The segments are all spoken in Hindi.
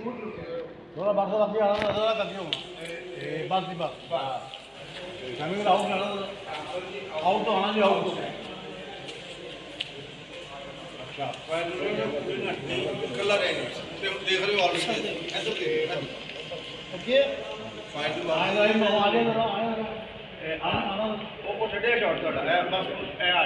थोड़ा बस लग गया ना कर दियो बस दी बस टाइमिंग आउट ना आउट तो आना जी आउट अच्छा कलर है देख रहे हो ऑलरेडी ऐसे देख ओके फाइल टू आया आना वो छड़े शॉट ਤੁਹਾਡਾ बस ए आ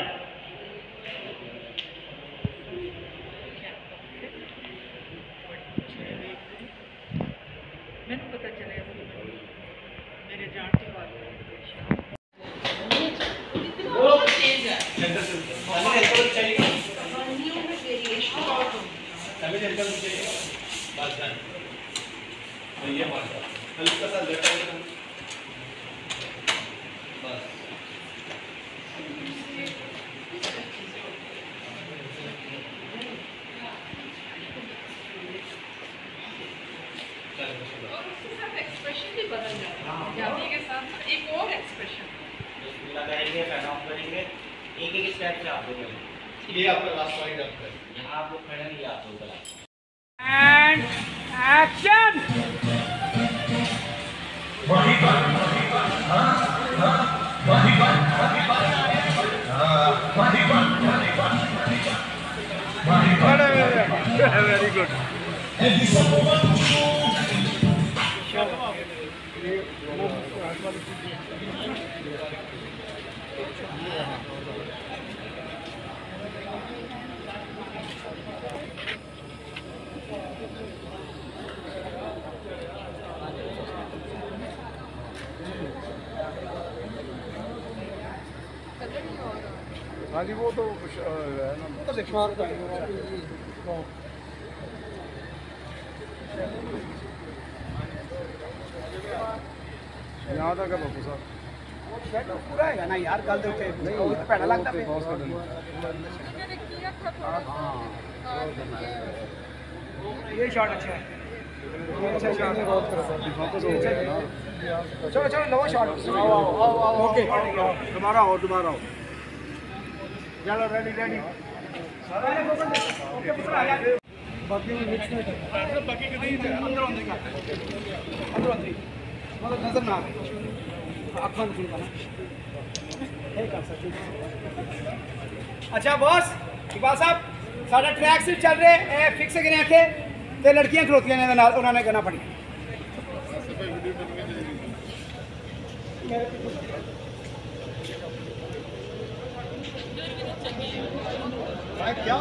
मैंने पता चला मेरे जान के बाद एक्सप्रेशन भी बदल जाता है जाने के साथ एक और एक्सप्रेशन लगाएंगे फैन ऑफ करेंगे एक एक स्टेप से आप लोग ये आपका लास्ट पॉइंट आपका यहाँ आप लोग खड़े नहीं आप लोग गला एंड एक्शन वेरी गुड हाँ जी वो तो है ना तो देखो यहाँ तक है बापू साहब शर्ट पूरा है ना यार कल देखते नहीं पहला लगता है ये शॉट अच्छा है अच्छा शॉट चलो चलो लो शॉट ओके दोबारा आओ चलो रेडी बाकी मिक्स में बाकी कितनी अंदर मतलब नजर ना आँखों में ना कर सकते अच्छा बॉस इकबाल साहब साढ़ा ट्रैक सिर्फ चल रहे फिक्स करें आखे तो लड़कियां खलोतियां ने उन्होंने करना पड़ी क्या